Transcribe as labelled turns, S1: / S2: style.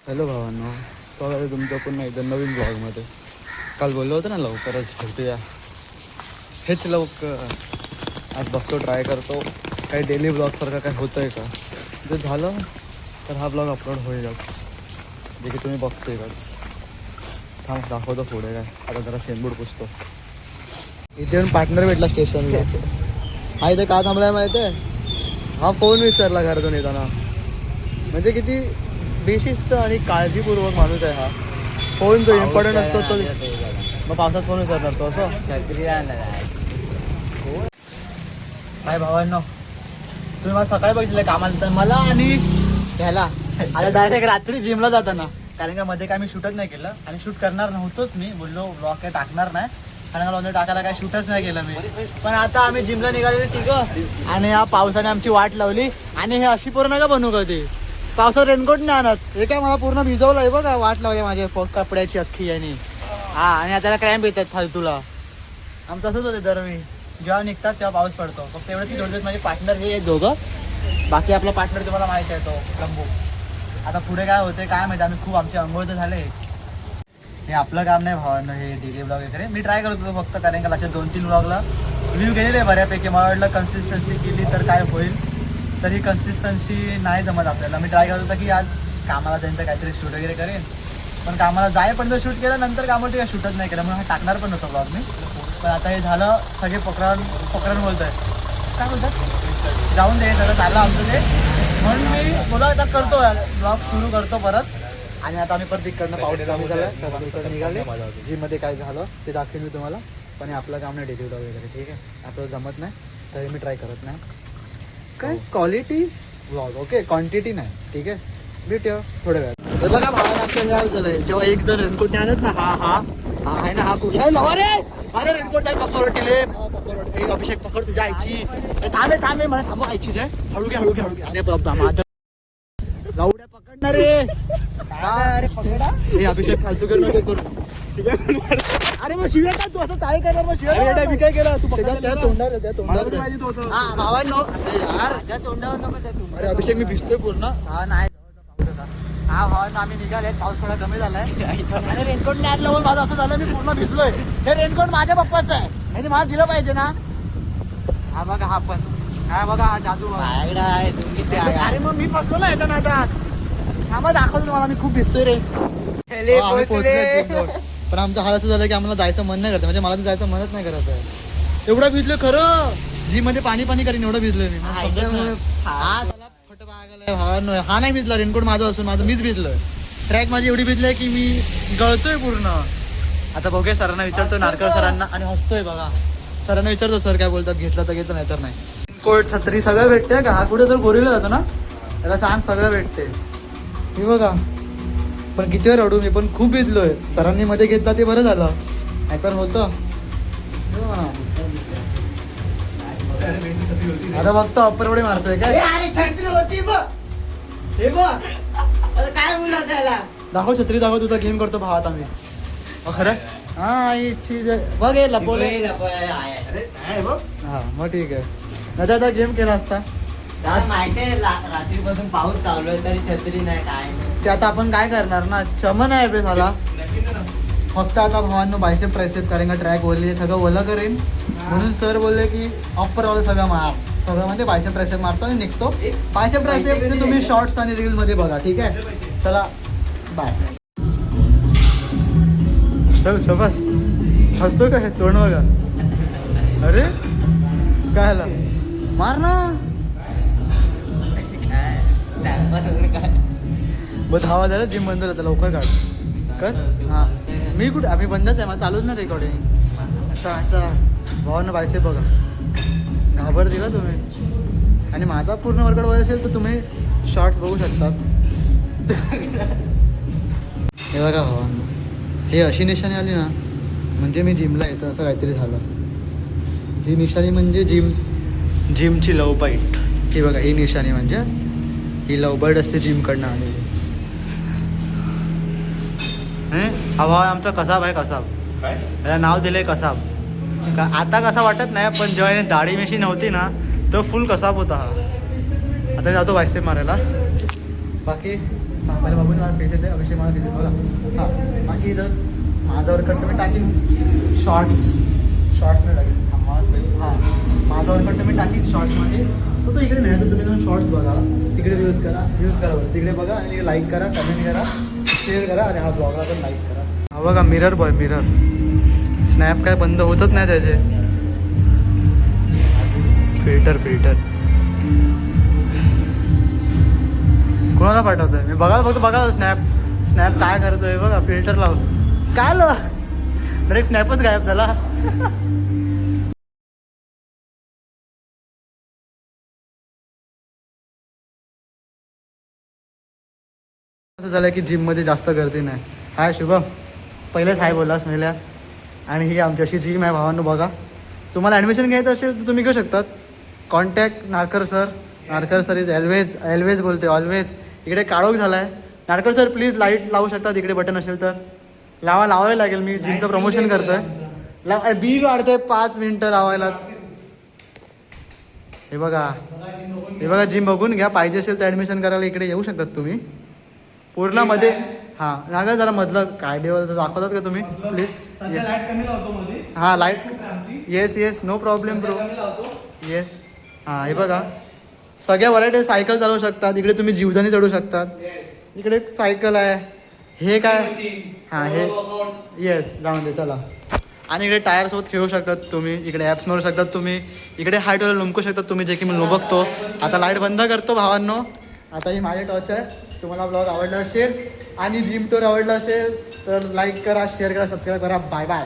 S1: Hello भावांनो, स्वागत आहे तुमचं पुन्हा एकदा नवीन ब्लॉगमध्ये. काल बोललो होतं ना लवकरच भेटूया, हेच लवकर आज बघतो, ट्राय करतो काही डेली ब्लॉगसारखं काय होतं आहे का. जर झालं तर हा ब्लॉग अपलोड होईलच, जे की तुम्ही बघतोय का. थांब दाखवतो पुढे काय. आता जरा शेंबूड पुसतो. इथे येऊन पार्टनर भेटला स्टेशनला. हा इथे का थांबलाय माहिती आहे? हा फोन विसरला घरातून येताना. म्हणजे किती बेशिस्त आणि काळजीपूर्वक माणूस आहे हा. फोन जो इम्पॉर्टंट असतो तो मग पावसात फोन विसरणार तो असं. काय भावांनो, तुम्ही मला सकाळी बघितलं कामाला तर मला आणि ह्याला आता डायरेक्ट रात्री जिमला जाताना. कारण का मध्ये काय मी शूटच नाही केलं आणि शूट करणार नव्हतोच. मी बोललो ब्लॉग काय टाकणार नाही, कारण मला टाकायला काय शूटच नाही केलं मी. पण आता आम्ही जिमला निघालेले तिघं आणि या पावसाने आमची वाट लावली. आणि हे अशी पूर्ण का बनवू कधी पावसात रेनकोट नाही आणत. हे काय मला पूर्ण भिजवलं आहे बघा, वाट लावली माझ्या कपड्याची अख्खी. आणि हा आणि त्याला क्रॅम्प येतात फालतूला. आमचं असंच होते दरवेळी, जेव्हा निघतात तेव्हा पाऊस पडतो. फक्त एवढं की दोन माझे पार्टनर हे आहेत दोघं. बाकी आपला पार्टनर तुम्हाला माहिती आहे तो लंबू. आता पुढे काय होते काय माहिती. आम्ही खूप आमचे अंघोळ तर झाले. हे आपलं काम नाही भावांना, हे डेली ब्लॉग वगैरे मी ट्राय करत होतो फक्त. कारण का लागच्या 2-3 ब्लॉगला रिव्ह्यू गेलेले बऱ्यापैकी. मला वाटलं कन्सिस्टन्सी केली तर काय होईल, तर ही कन्सिस्टन्सी नाही जमत आपल्याला. मी ट्राय करत होता की आज कामाला त्यांचं काहीतरी शूट वगैरे करेन, पण कामाला जायपर्यंत शूट केलं, नंतर कामावरती काय शूटच नाही केलं. म्हणून हा टाकणार पण नव्हतं ब्लॉग मी. पण आता हे झालं, सगळे पकरण बोलत आहेत. काय बोलतात जाऊन दे, सगळं झालं आमचं ते. म्हणून मी बोला आता करतो ब्लॉग सुरू करतो परत. आणि आता आम्ही परत इकडनं पाऊस कमी झाला तर इकडे निघाले. जिममध्ये काय झालं ते दाखवेन मी तुम्हाला. पण आपलं काम नाही डेली ब्लॉग वगैरे, ठीक आहे. आपल्याला जमत नाही तरी मी ट्राय करत नाही. काय क्वालिटी व्लॉग, ओके, क्वांटिटी नाही, ठीक आहे. भेटूया थोड्या वेळात. तर बघा भावाला आमचं काय झालंय, जेव्हा एक जण रेनकोट नाही आणत ना, हा आहे ना, हा कुठे अरे रेनकोट जाईल पप्पावर टिले. अभिषेक पकड तुझ्या आईची. थांबे मला थांबव आईची जाय. हळू घे. अरे बाबा माझं लावड्या पकडणार रे. अरे पकडा हे अभिषेक फालतू कर नको करू. अरे मग शिव्या काय तू असं चाळे करणार? मग शिव्या मी काय केलं तू? तोंडावर भावांनो, यार तोंडावर. अरे अभिषेक मी भिजतोय पूर्ण. हा नाही हा भावांनो, आम्ही निघाले, पाऊस थोडा कमी झालाय. आणि रेनकोट नाही आणलं म्हणून माझं असं झालं, मी पूर्ण भिजलोय. हे रेनकोट माझ्या पप्पाचं आहे, म्हणजे मला दिलं पाहिजे ना. हा बघा, हा पण हा बघा, हा जादू आहे. अरे मग मी फसलो ना येताना. आता हा मग दाखवतो तुम्हाला, मी खूप भिजतोय रे. पण आमचं हाल असं झालं की आम्हाला जायचं मन नाही करत. म्हणजे मला तर जायचं मनच नाही करत आहे. एवढं भिजलोय खरं, जी मध्ये पाणी करीन एवढं भिजलोय मी. हा नाही भिजला, रेनकोट माझं असून मीच भिजलोय. ट्रॅक माझी एवढी भिजलंय की मी गळतोय पूर्ण. आता बघूया, सरांना विचारतो, नारकर सरांना. आणि हसतोय बघा. सरांना विचारतो सर काय बोलतात, घेतलं तर घेतो नाही तर नाही. रेनकोट, छत्री सगळं भेटते का? हा कुठे जर बोरीला जातो ना त्याला सांग, सगळं भेटते. हे बघा, पण किती वेळ रडू, मी पण खूप भिजलोय. सरांनी मध्ये घेतला ते बरं झालं, नाहीतर होतं. आता बघतो अप्पर एवढे मारतोय काय. दाखव छत्री दाखव, तुझा गेम करतो भावात आम्ही. खरं हा बघ हे लपवले. हा मग ठीक आहे, नाही आता गेम केला असता.
S2: रात्रीपासून पाऊस चालू आहे तरी छत्री नाही, काय
S1: ते आता आपण काय करणार ना, चमन आहे बे झाला. फक्त आता भावांनो बायसेप ट्रायसेप करेन का, ट्रॅक ओरली सगळं ओलं करेन. म्हणून सर बोलले की ऑफरवाला सगळं मार, सगळं म्हणजे बायसेप ट्रायसेप मारतो आणि निघतो. बायसेप ट्रायसेप तुम्ही शॉर्ट्स आणि रील मध्ये बघा, ठीक आहे. चला बाय. चल शोभाष, हसतो काय तोंड बघा. अरे काय झाला, मार ना. बघ धावा झाला, जिम बंद झालं, लवकर काढ कर. हां मी कुठे, आम्ही बंदच आहे, मला चालूच ना रेकॉर्डिंग. असं भावांना बायसेप बघा, घाबर दिला तुम्ही. आणि माझा पूर्ण वर्कआउट वय असेल तर तुम्ही शॉर्ट्स बघू शकतात. हे बघा भावांना, हे अशी निशाणी आली ना म्हणजे मी जिमला येतो असं काहीतरी झालं. ही निशाणी म्हणजे जिमची लव बाईट. ही बघा, ही निशाणी म्हणजे ही लव बाईट असते जिमकडनं आलेली. हा भाव आमचा कसाब आहे, कसाब. याला नाव दिलंय कसाब. आता कसा वाटत नाही, पण जेव्हा याने दाढी मिशी नव्हती ना तो फुल कसाब होता हा. आता जातो बायसेप मारायला. बाकी पहिला बघून मला फेस येते, अभिषेक मला फेस येते बघा. हां बाकी जर माझा वर्कआउट तुम्ही टाकीन शॉर्ट्समध्ये टाकेन. हां माझा वर्कआउट तुम्ही टाकीन शॉर्ट्समध्ये. तो इकडे नाही तर तुम्ही जाऊन शॉर्ट्स बघा, तिकडे व्ह्यूज करा बरं, तिकडे बघा आणि तिकडे लाईक करा, कमेंट करा, शेअर करा आणि हा ब्लॉगला पण लाईक करा. हा बघा मिरर बॉय मिरर, स्नॅप काय बंद होतच नाही त्याचे. फिल्टर कोणाला पाठवतोय मी बघा, फक्त बघा स्नॅप काय करतोय बघा. फिल्टर लाव काय लो डायरेक्ट स्नॅपच गायब झाला. असं झालं की जिममध्ये जास्त गर्दी नाही. हाय शुभम, पहिलेच हाय बोललास मेल्या. आणि ही आमची अशी जिम आहे भावांनो बघा. तुम्हाला ॲडमिशन घ्यायचं असेल तर तुम्ही घेऊ शकतात. Contact Narkar sir is always बोलते ऑलवेज. इकडे काळोख झाला आहे. नारकर सर प्लीज लाईट लावू शकता, तिकडे बटन असेल तर लावायला लागेल. मी जिमचं प्रमोशन करतोय. बिल वाढतंय 5 मिनटं लावायला. हे बघा जिम बघून घ्या. पाहिजे असेल तर ॲडमिशन करायला इकडे येऊ शकतात तुम्ही. पूर्णमध्ये हां नागर जरा मधलं कार्डिओ दाखवतात का तुम्ही प्लीज. हां light yes no problem bro. Yes हां हे बघा सगळ्या व्हरायटी सायकल चालवू शकतात. इकडे तुम्ही जीवदानी चढू शकतात. इकडे सायकल आहे. हे काय हां हे येस जाऊन दे चला. आणि इकडे टायरसोबत खेळू शकतात तुम्ही. इकडे ॲप्स मारू शकतात तुम्ही. इकडे हाईटवर लुमकू शकतात तुम्ही, जे की मी बघतो. आता लाईट बंद करतो भावांनो. आता ही माझी टॉर्च आहे. तुम्हाला ब्लॉग आवडला असेल आणि जिम टूर आवडला असेल तर लाईक करा, शेअर करा, सबस्क्राईब करा. Bye bye.